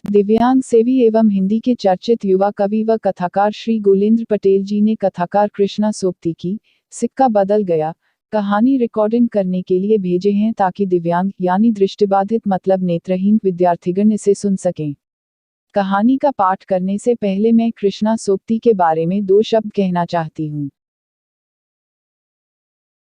दिव्यांग सेवी एवं हिंदी के चर्चित युवा कवि व कथाकार श्री गुलेंद्र पटेल जी ने कथाकार कृष्णा सोबती की सिक्का बदल गया कहानी रिकॉर्डिंग करने के लिए भेजे हैं ताकि दिव्यांग यानी दृष्टिबाधित मतलब नेत्रहीन विद्यार्थीगण इसे सुन सकें। कहानी का पाठ करने से पहले मैं कृष्णा सोबती के बारे में 2 शब्द कहना चाहती हूँ।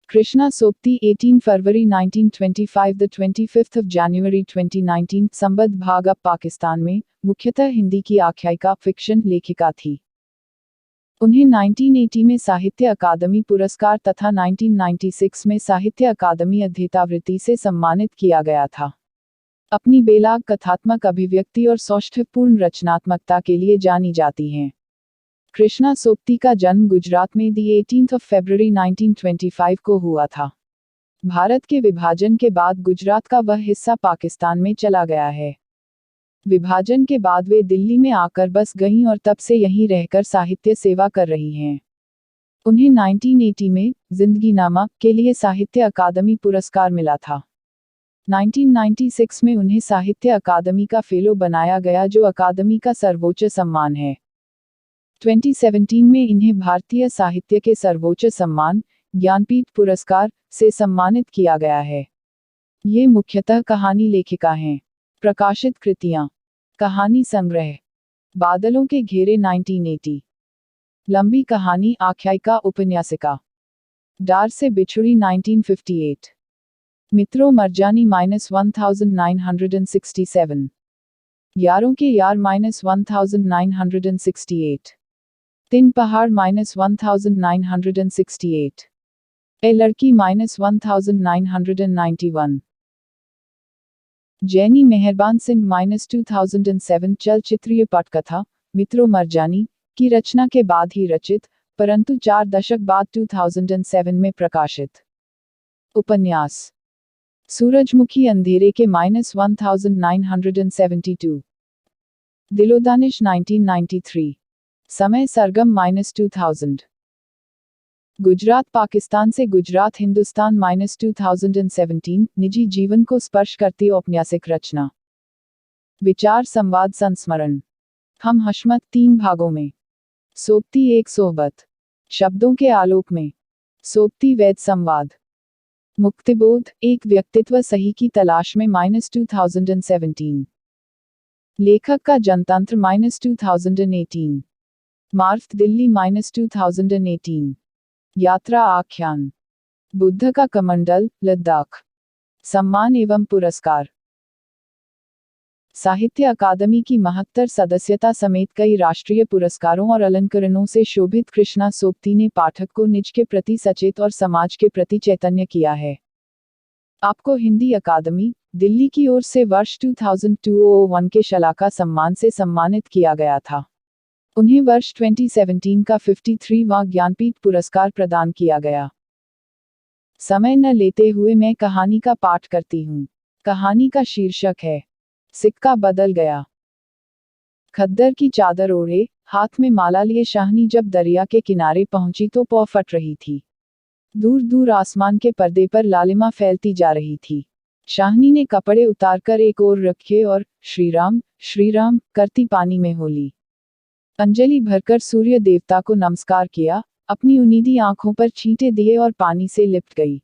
कृष्णा सोबती 18 फरवरी 1925 द 25 जनवरी 2019 संबद्ध भाग अब पाकिस्तान में मुख्यतः हिंदी की आख्यायिका फिक्शन लेखिका थी। उन्हें 1980 में साहित्य अकादमी पुरस्कार तथा 1996 में साहित्य अकादमी अध्येतावृत्ति से सम्मानित किया गया था। अपनी बेलाग कथात्मक अभिव्यक्ति और सौष्ठवपूर्ण रचनात्मकता के लिए जानी जाती हैं। कृष्णा सोबती का जन्म गुजरात में 18 फरवरी 1925 को हुआ था। भारत के विभाजन के बाद गुजरात का वह हिस्सा पाकिस्तान में चला गया है। विभाजन के बाद वे दिल्ली में आकर बस गईं और तब से यहीं रहकर साहित्य सेवा कर रही हैं। उन्हें 1980 में जिंदगीनामा के लिए साहित्य अकादमी पुरस्कार मिला था। 1996 में उन्हें साहित्य अकादमी का फेलो बनाया गया जो अकादमी का सर्वोच्च सम्मान है। 2017 में इन्हें भारतीय साहित्य के सर्वोच्च सम्मान ज्ञानपीठ पुरस्कार से सम्मानित किया गया है। ये मुख्यतः कहानी लेखिका हैं। प्रकाशित कृतियां: कहानी संग्रह बादलों के घेरे 1980, लंबी कहानी आख्यायिका उपन्यासिका डार से बिछुड़ी 1958, मित्रों मरजानी -1967, यारों के यार -1968, तीन पहाड़ -1968, ए लड़की -1991, जैनी मेहरबान सिंह -2007 चलचित्रीय पटकथा मित्रों मरजानी की रचना के बाद ही रचित परंतु 4 दशक बाद 2007 में प्रकाशित उपन्यास सूरजमुखी अंधेरे के -1972, दिलोदानिश 1993, समय सरगम -2000, गुजरात पाकिस्तान से गुजरात हिंदुस्तान -2017 निजी जीवन को स्पर्श करती औपन्यासिक रचना। विचार संवाद संस्मरण हम हशमत 3 भागों में। सोबती एक सोहबत शब्दों के आलोक में। सोबती वैद संवाद मुक्तिबोध एक व्यक्तित्व सही की तलाश में -2017, लेखक का जनतंत्र -2018, मार्फ दिल्ली -2018, यात्रा आख्यान बुद्ध का कमंडल लद्दाख सम्मान एवं पुरस्कार। साहित्य अकादमी की 72 सदस्यता समेत कई राष्ट्रीय पुरस्कारों और अलंकरणों से शोभित कृष्णा सोबती ने पाठक को निज के प्रति सचेत और समाज के प्रति चैतन्य किया है। आपको हिंदी अकादमी दिल्ली की ओर से वर्ष 2002-01 के शलाका सम्मान से सम्मानित किया गया था। उन्हें वर्ष 2017 का 53वां ज्ञानपीठ पुरस्कार प्रदान किया गया। समय न लेते हुए मैं कहानी का पाठ करती हूँ। कहानी का शीर्षक है सिक्का बदल गया। खद्दर की चादर ओढ़े हाथ में माला लिए शाहनी जब दरिया के किनारे पहुंची तो पौ फट रही थी। दूर दूर आसमान के पर्दे पर लालिमा फैलती जा रही थी। शाहनी ने कपड़े उतारकर एक ओर रखे और श्रीराम श्रीराम करती पानी में हो ली। अंजलि भरकर सूर्य देवता को नमस्कार किया, अपनी उनीदी आंखों पर छींटे दिए और पानी से लिपट गई।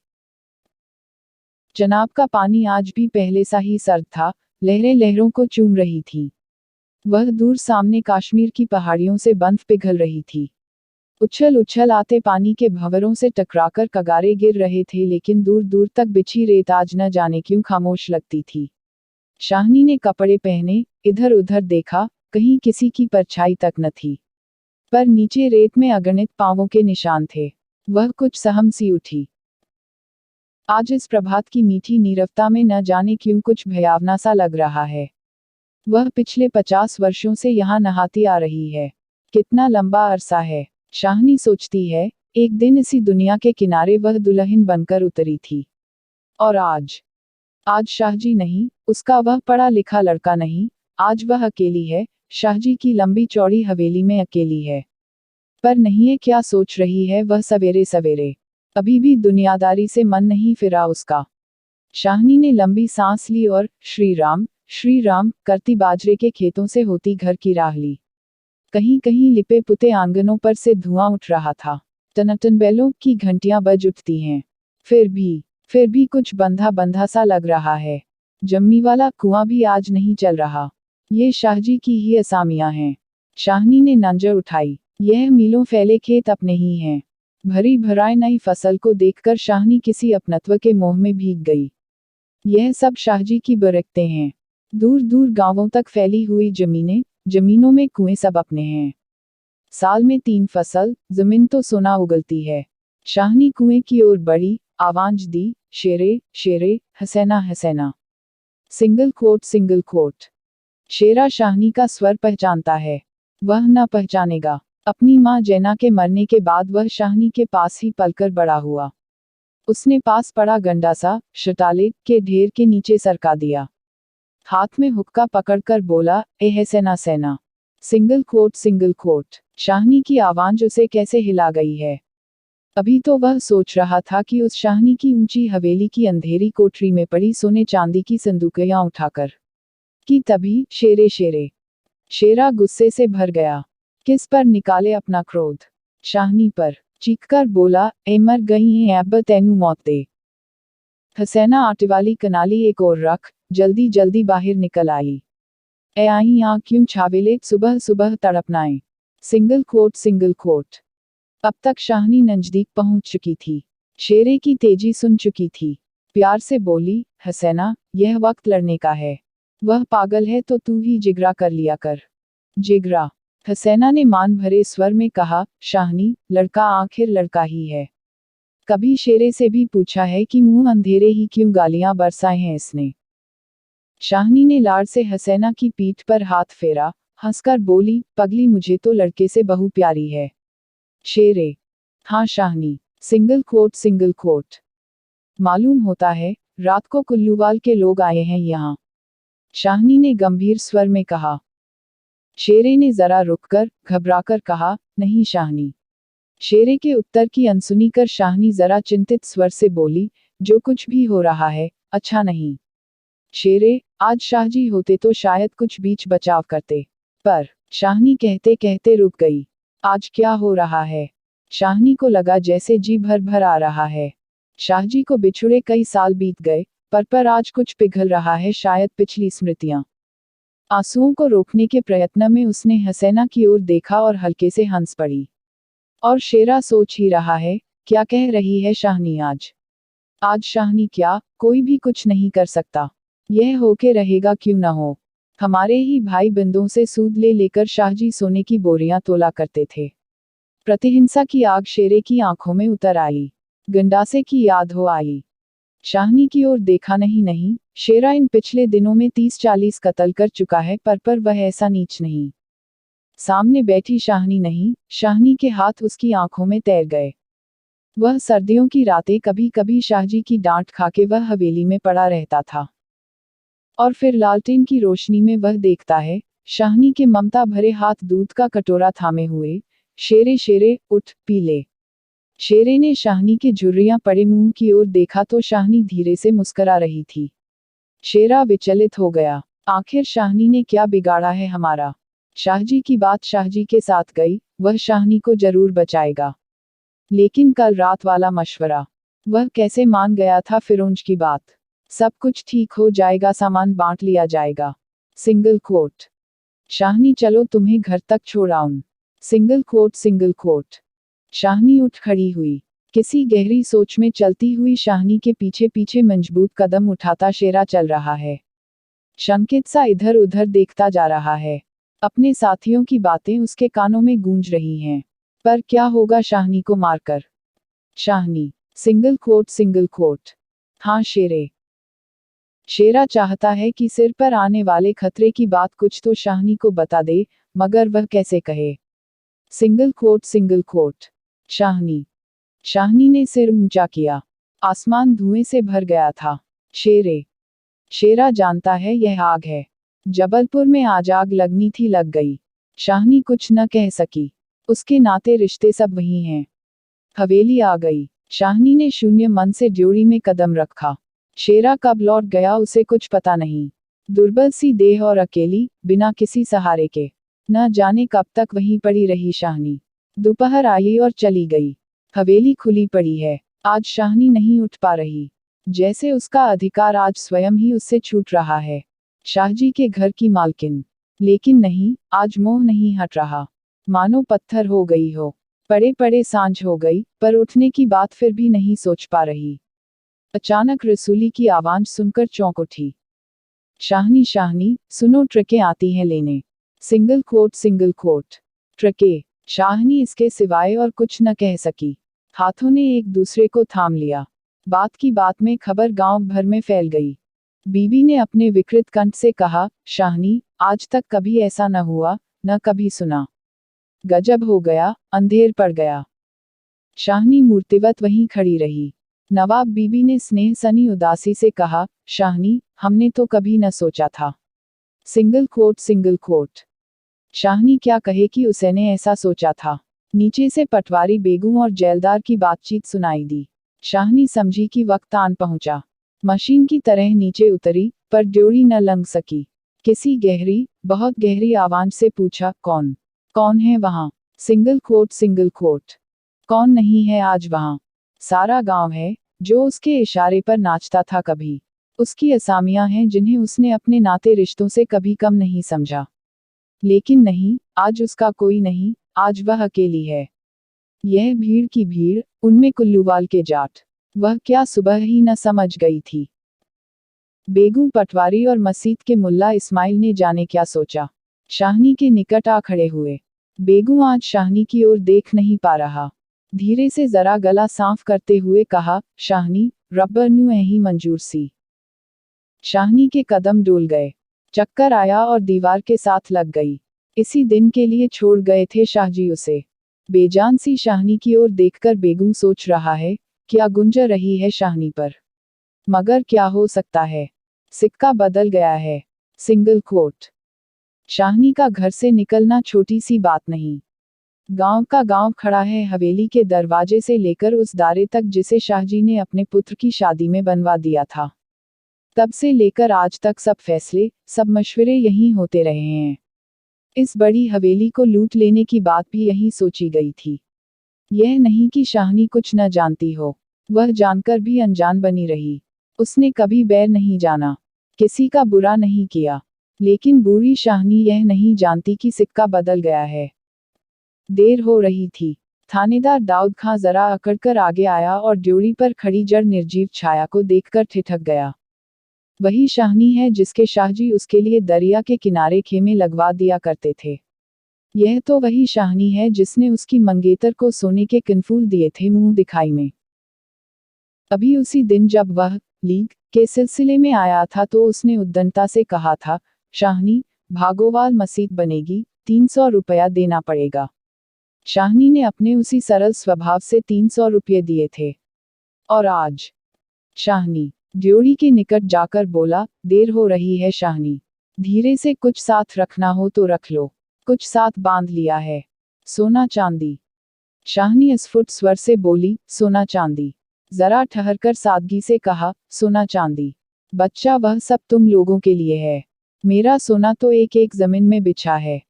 जनाब का पानी आज भी पहले सा ही सर्द था, लहरें लहरों को चूम रही थीं। वह दूर सामने कश्मीर की पहाड़ियों से बर्फ पिघल रही थी। उछल उछल आते पानी के भंवरों से टकराकर कगारे गिर रहे थे, लेकिन दूर दूर तक बिछी रेत आज न जाने क्यों खामोश लगती थी। शाहनी ने कपड़े पहने, इधर उधर देखा, कहीं किसी की परछाई तक न थी। पर नीचे रेत में अगणित पांवों के निशान थे। वह कुछ सहम सी उठी। आज इस प्रभात की मीठी नीरवता में न जाने क्यों कुछ भयावना सा लग रहा है। वह पिछले 50 वर्षों से यहाँ नहाती आ रही है। कितना लंबा अरसा है, शाहनी सोचती है। एक दिन इसी दुनिया के किनारे वह दुल्हन बनकर उतरी थी। और आज शाहजी नहीं, उसका वह पढ़ा लिखा लड़का नहीं, आज वह अकेली है, शाहजी की लंबी चौड़ी हवेली में अकेली है। पर नहीं है क्या सोच रही है वह सवेरे सवेरे। अभी भी दुनियादारी से मन नहीं फिरा उसका। शाहनी ने लंबी सांस ली और श्री राम श्री राम करती बाजरे के खेतों से होती घर की राहली। कहीं कहीं लिपे पुते आंगनों पर से धुआं उठ रहा था। टनाटन बैलों की घंटियां बज उठती हैं। फिर भी कुछ बंधा बंधा सा लग रहा है। जम्मी वाला कुआं भी आज नहीं चल रहा। ये शाहजी की ही असामियां हैं। शाहनी ने नंजर उठाई। यह मीलों फैले खेत अपने ही हैं। भरी भराई नई फसल को देखकर शाहनी किसी अपनत्व के मोह में भीग गई। यह सब शाहजी की बरकतें हैं। दूर दूर गांवों तक फैली हुई जमीनों में कुएं सब अपने हैं। साल में 3 फसल, जमीन तो सोना उगलती है। शाहनी कुएं की ओर बढ़ी, आवाज दी, शेरे शेरे, हसैना हसैना। Single quote. शेरा शाहनी का स्वर पहचानता है। वह न पहचानेगा। अपनी माँ जैना के मरने के बाद वह शाहनी के पास ही पलकर बड़ा हुआ। उसने पास पड़ा गंडासा शटाले के ढेर के नीचे सरका दिया। हाथ में हुक्का पकड़कर बोला, ए है सेना। Single quote. शाहनी की आवाज उसे कैसे हिला गई है। अभी तो वह सोच रहा था कि उस शाहनी की ऊंची हवेली की अंधेरी कोठरी में पड़ी सोने चांदी की संदूकियां उठाकर कि तभी शेरे। शेरा गुस्से से भर गया। किस पर निकाले अपना क्रोध। शाहनी पर। चीखकर बोला, ए मर गई हैं अब तैनू मौत दे। हसैना आटेवाली कनाली एक और रख जल्दी जल्दी बाहर निकल आई। ए आई आ क्यों छावेले सुबह सुबह तड़पनाए। Single quote. अब तक शाहनी नजदीक पहुंच चुकी थी। शेरे की तेजी सुन चुकी थी। प्यार से बोली, हसैना, यह वक्त लड़ने का है। वह पागल है तो तू ही जिगरा कर लिया कर। जिगरा। हसैना ने मान भरे स्वर में कहा, शाहनी, लड़का आखिर लड़का ही है। कभी शेरे से भी पूछा है कि मुंह अंधेरे ही क्यों गालियां बरसाए हैं इसने। शाहनी ने लाड़ से हसैना की पीठ पर हाथ फेरा, हंसकर बोली, पगली, मुझे तो लड़के से बहु प्यारी है। शेरे। हाँ शाहनी। Single coat. मालूम होता है, रात को कुल्लूवाल के लोग आए हैं यहाँ। शाहनी ने गंभीर स्वर में कहा। शेरे ने जरा रुककर घबराकर कहा, नहीं शाहनी। शेरे के उत्तर की अनसुनी कर शाहनी जरा चिंतित स्वर से बोली, जो कुछ भी हो रहा है, अच्छा नहीं। शेरे, आज शाहजी होते तो शायद कुछ बीच बचाव करते। पर शाहनी कहते कहते रुक गई। आज क्या हो रहा है। शाहनी को लगा जैसे जी भर भर आ रहा है। शाहजी को बिछुड़े कई साल बीत गए, पर आज कुछ पिघल रहा है, शायद पिछली स्मृतियां। आंसुओं को रोकने के प्रयत्न में उसने हसैना की ओर देखा और हल्के से हंस पड़ी। और शेरा सोच ही रहा है, क्या कह रही है शाहनी आज। आज शाहनी क्या, कोई भी कुछ नहीं कर सकता। यह होके रहेगा क्यों न हो। हमारे ही भाई बंदों से सूद ले लेकर शाहजी सोने की बोरियां तोला करते थे। प्रतिहिंसा की आग शेरे की आंखों में उतर आई। गंडासे की याद हो आई। शाहनी की ओर देखा नहीं, शेरा इन पिछले दिनों में 30-40 कत्ल कर चुका है, पर वह ऐसा नीच नहीं। सामने बैठी शाहनी नहीं, शाहनी के हाथ उसकी आंखों में तैर गए। वह सर्दियों की रातें कभी कभी शाहजी की डांट खाके वह हवेली में पड़ा रहता था। और फिर लालटेन की रोशनी में वह देखता है, शाहनी के ममता भरे हाथ दूध का कटोरा थामे हुए। शेरे, उठ, पी ले। शेरे ने शाहनी के झुर्रियां पड़े मुंह की ओर देखा तो शाहनी धीरे से मुस्करा रही थी। शेरा विचलित हो गया। आखिर शाहनी ने क्या बिगाड़ा है हमारा। शाहजी की बात शाहजी के साथ गई, वह शाहनी को जरूर बचाएगा। लेकिन कल रात वाला मशवरा, वह कैसे मान गया था फिरोज की बात। सब कुछ ठीक हो जाएगा, सामान बांट लिया जाएगा। Single quote. शाहनी, चलो तुम्हें घर तक छोड़ आऊं। Single quote. शाहनी उठ खड़ी हुई। किसी गहरी सोच में चलती हुई शाहनी के पीछे पीछे मजबूत कदम उठाता शेरा चल रहा है। शंकित सा इधर उधर देखता जा रहा है। अपने साथियों की बातें उसके कानों में गूंज रही हैं। पर क्या होगा शाहनी को मारकर। शाहनी। Single quote. हाँ शेरे। शेरा चाहता है कि सिर पर आने वाले खतरे की बात कुछ तो शाहनी को बता दे, मगर वह कैसे कहे। Single quote. शाहनी। शाहनी ने सिर ऊंचा किया। आसमान धुएं से भर गया था। शेरा जानता है यह आग है। जबलपुर में आज आग लगनी थी, लग गई। शाहनी कुछ न कह सकी। उसके नाते रिश्ते सब वही हैं। हवेली आ गई। शाहनी ने शून्य मन से ड्योढ़ी में कदम रखा। शेरा कब लौट गया उसे कुछ पता नहीं। दुर्बल सी देह और अकेली, बिना किसी सहारे के। न जाने कब तक वहीं पड़ी रही शाहनी। दोपहर आई और चली गई। हवेली खुली पड़ी है। आज शाहनी नहीं उठ पा रही। जैसे उसका अधिकार आज स्वयं ही उससे छूट रहा है। शाहजी के घर की मालकिन। लेकिन नहीं, आज मोह नहीं हट रहा। मानो पत्थर हो गई हो। पड़े पड़े सांझ हो गई, पर उठने की बात फिर भी नहीं सोच पा रही। अचानक रसूली की आवाज सुनकर चौंक उठी। शाहनी शाहनी, सुनो, ट्रकें आती हैं लेने। Single quote. ट्रके। शाहनी इसके सिवाय और कुछ न कह सकी। हाथों ने एक दूसरे को थाम लिया। बात की बात में खबर गांव भर में फैल गई। बीबी ने अपने विकृत कंठ से कहा, शाहनी, आज तक कभी ऐसा न हुआ, न कभी सुना। गजब हो गया, अंधेर पड़ गया। शाहनी मूर्तिवत वहीं खड़ी रही। नवाब बीबी ने स्नेह सनी उदासी से कहा, शाहनी, हमने तो कभी न सोचा था। Single quote. शाहनी क्या कहे कि उसने ऐसा सोचा था। नीचे से पटवारी बेगम और जेलदार की बातचीत सुनाई दी। शाहनी समझी कि वक्त आन पहुंचा। मशीन की तरह नीचे उतरी, पर ड्योरी न लंघ सकी। किसी गहरी, बहुत गहरी आवाज से पूछा, कौन है वहां? Single quote. कौन नहीं है आज वहां? सारा गांव है, जो उसके इशारे पर नाचता था कभी। उसकी असामियां हैं जिन्हें उसने अपने नाते रिश्तों से कभी कम नहीं समझा। लेकिन नहीं, आज उसका कोई नहीं, आज वह अकेली है। यह भीड़ की भीड़, उनमें कुल्लूवाल के जाट। वह क्या सुबह ही न समझ गई थी। बेगम, पटवारी और मस्जिद के मुल्ला इस्माइल ने जाने क्या सोचा। शाहनी के निकट आ खड़े हुए। बेगम आज शाहनी की ओर देख नहीं पा रहा। धीरे से जरा गला साफ करते हुए कहा, शाहनी, रब्बर न्यू ही मंजूर सी। शाहनी के कदम डोल गए। चक्कर आया और दीवार के साथ लग गई। इसी दिन के लिए छोड़ गए थे शाहजी उसे। बेजान सी शाहनी की ओर देखकर बेगम सोच रहा है, क्या गुंजर रही है शाहनी पर। मगर क्या हो सकता है। सिक्का बदल गया है। Single quote. शाहनी का घर से निकलना छोटी सी बात नहीं। गांव का गांव खड़ा है हवेली के दरवाजे से लेकर उस दारे तक जिसे शाहजी ने अपने पुत्र की शादी में बनवा दिया था। तब से लेकर आज तक सब फैसले, सब मशवरे यहीं होते रहे हैं। इस बड़ी हवेली को लूट लेने की बात भी यहीं सोची गई थी। यह नहीं कि शाहनी कुछ न जानती हो। वह जानकर भी अनजान बनी रही। उसने कभी बैर नहीं जाना, किसी का बुरा नहीं किया। लेकिन बूढ़ी शाहनी यह नहीं जानती कि सिक्का बदल गया है। देर हो रही थी। थानेदार दाऊद खां जरा अकड़कर आगे आया और ड्योरी पर खड़ी जड़ निर्जीव छाया को देखकर ठिठक गया। वही शाहनी है जिसके शाहजी उसके लिए दरिया के किनारे खेमे लगवा दिया करते थे। यह तो वही शाहनी है जिसने उसकी मंगेतर को सोने के किनफूल दिए थे मुंह दिखाई में। अभी उसी दिन जब वह लीग के सिलसिले में आया था तो उसने उद्दंडता से कहा था, शाहनी, भागोवाल मस्जिद बनेगी, 300 रुपया देना पड़ेगा। शाहनी ने अपने उसी सरल स्वभाव से 300 रुपये दिए थे। और आज शाहनी ड्योरी के निकट जाकर बोला, देर हो रही है शाहनी, धीरे से कुछ साथ रखना हो तो रख लो। कुछ साथ बांध लिया है। सोना चांदी। शाहनी अस्फुट स्वर से बोली, सोना चांदी। जरा ठहरकर सादगी से कहा, सोना चांदी। बच्चा, वह सब तुम लोगों के लिए है। मेरा सोना तो एक एक जमीन में बिछा है।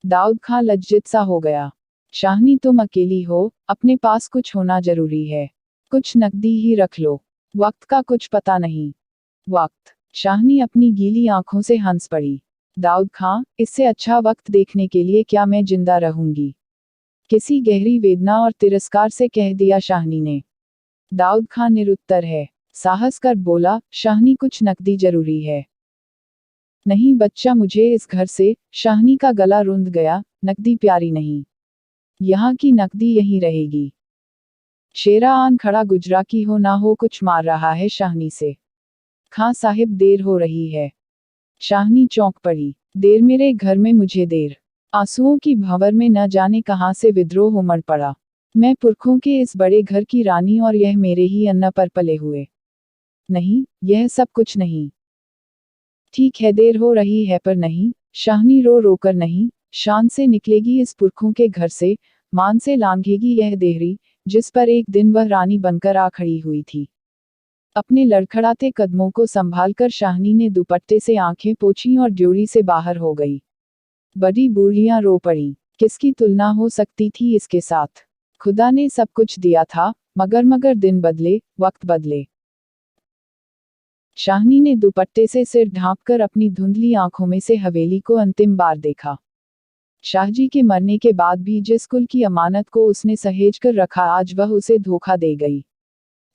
दाऊद खां लज्जित सा हो गया। शाहनी, तुम अकेली हो, अपने पास कुछ होना जरूरी है। कुछ नकदी ही रख लो। वक्त का कुछ पता नहीं। वक्त। शाहनी अपनी गीली आंखों से हंस पड़ी। दाऊद खां, इससे अच्छा वक्त देखने के लिए क्या मैं जिंदा रहूंगी? किसी गहरी वेदना और तिरस्कार से कह दिया शाहनी ने। दाऊद खां निरुत्तर है। साहस कर बोला, शाहनी, कुछ नकदी जरूरी है। नहीं बच्चा, मुझे इस घर से। शाहनी का गला रुंध गया। नकदी प्यारी नहीं। यहाँ की नकदी यहीं रहेगी। शेरा आन खड़ा गुजरा की हो ना हो कुछ मार रहा है शाहनी से। खां साहिब, देर हो रही है। शाहनी चौंक पड़ी। देर? मेरे घर में मुझे देर? आंसुओं की भंवर में न जाने कहां से विद्रोह उमड़ पड़ा। मैं पुरखों के इस बड़े घर की रानी और यह मेरे ही अन्न पर पले हुए। नहीं, यह सब कुछ नहीं। ठीक है, देर हो रही है पर नहीं। शाहनी रो रो कर नहीं, शान से निकलेगी इस पुरखों के घर से। मान से लांघेगी यह देहरी, जिस पर एक दिन वह रानी बनकर आ खड़ी हुई थी। अपने लड़खड़ाते कदमों को संभालकर शाहनी ने दुपट्टे से आंखें पोंछीं और ड्योरी से बाहर हो गई। बड़ी बूढ़ियां रो पड़ी। किसकी तुलना हो सकती थी इसके साथ? खुदा ने सब कुछ दिया था, मगर दिन बदले, वक्त बदले। शाहनी ने दुपट्टे से सिर ढांपकर अपनी धुंधली आंखों में से हवेली को अंतिम बार देखा। शाहजी के मरने के बाद भी जिस कुल की अमानत को उसने सहेज कर रखा, आज वह उसे धोखा दे गई।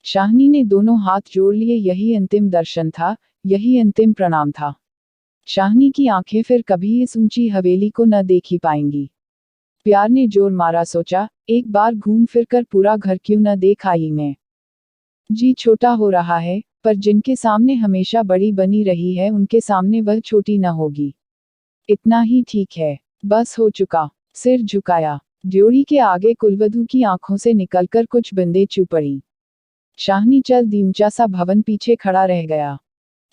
शाहनी ने दोनों हाथ जोड़ लिए। यही अंतिम दर्शन था, यही अंतिम प्रणाम था। शाहनी की आंखें फिर कभी इस ऊंची हवेली को न देख ही पाएंगी। प्यार ने जोर मारा, सोचा, एक बार घूम फिर कर पूरा घर क्यों न देख आई मैं। जी छोटा हो रहा है, पर जिनके सामने हमेशा बड़ी बनी रही है उनके सामने वह छोटी न होगी। इतना ही ठीक है, बस हो चुका। सिर झुकाया। ड्योरी के आगे कुलवधू की आंखों से निकलकर कुछ बूंदें चू पड़ी। शाहनी चल दी। ऊंचा सा भवन पीछे खड़ा रह गया।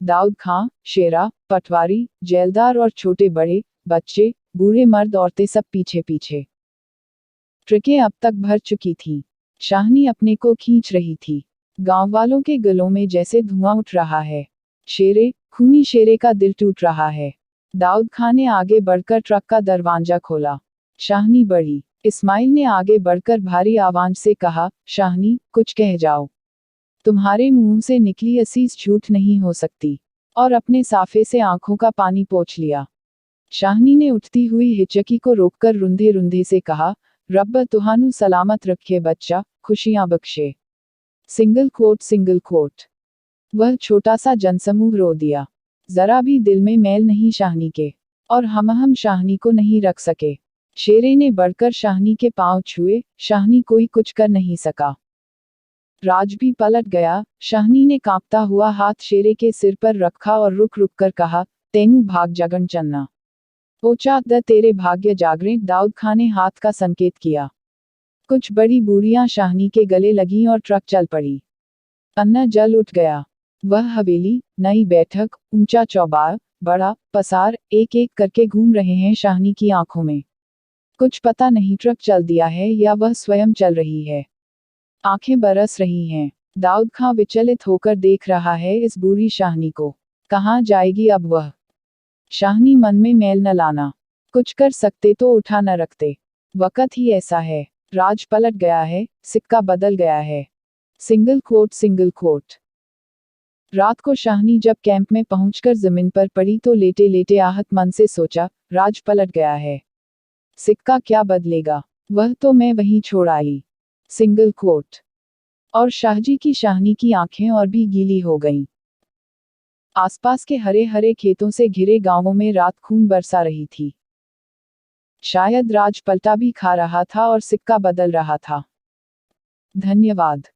दाऊद खां, शेरा, पटवारी, जेलदार और छोटे बड़े, बच्चे, बूढ़े मर्द औरतें सब पीछे पीछे। ट्रकें अब तक भर चुकी थीं। शाहनी अपने को खींच रही थी। गांव वालों के गलों में जैसे धुआं उठ रहा है। शेरे, खूनी शेरे का दिल टूट रहा है। दाऊद खां ने आगे बढ़कर ट्रक का दरवाजा खोला। शाहनी बढ़ी। इस्माइल ने आगे बढ़कर भारी आवाज से कहा, शाहनी, कुछ कह जाओ। तुम्हारे मुंह से निकली असीस झूठ नहीं हो सकती। और अपने साफे से आंखों का पानी पोंछ लिया। शाहनी ने उठती हुई हिचकी को रोककर रुंधे रुंधे से कहा, रब्ब तुहानू सलामत रखे बच्चा, खुशियां बख्शे। Single quote. वह छोटा सा जनसमूह रो दिया। जरा भी दिल में मैल नहीं शाहनी के। और हम शाहनी को नहीं रख सके। शेरे ने बढ़कर शाहनी के पांव छुए। शाहनी कोई कुछ कर नहीं सका। राज भी पलट गया। शाहनी ने कांपता हुआ हाथ शेरे के सिर पर रखा और रुक रुक कर कहा, तेनू भाग जगन चन्ना। ओचा द तेरे भाग्य जागरे। दाऊद खां ने हाथ का संकेत किया। कुछ बड़ी बूढ़ियां शाहनी के गले लगीं और ट्रक चल पड़ी। अन्ना जल उठ गया। वह हवेली, नई बैठक, ऊंचा चौबार, बड़ा पसार, एक एक करके घूम रहे हैं शाहनी की आंखों में। कुछ पता नहीं ट्रक चल दिया है या वह स्वयं चल रही है। आंखें बरस रही हैं। दाऊद खां विचलित होकर देख रहा है इस बूढ़ी शाहनी को। कहाँ जाएगी अब वह? शाहनी मन में मैल न लाना। कुछ कर सकते तो उठा न रखते। वक्त ही ऐसा है। राज पलट गया है, सिक्का बदल गया है। Single quote. रात को शाहनी जब कैंप में पहुंचकर जमीन पर पड़ी तो लेटे लेटे आहत मन से सोचा, राज पलट गया है। सिक्का क्या बदलेगा? वह तो मैं वहीं छोड़ आई। Single quote. और शाहजी की शाहनी की आंखें और भी गीली हो गईं। आसपास के हरे हरे खेतों से घिरे गांवों में रात खून बरसा रही थी। शायद राज पलटा भी खा रहा था और सिक्का बदल रहा था। धन्यवाद।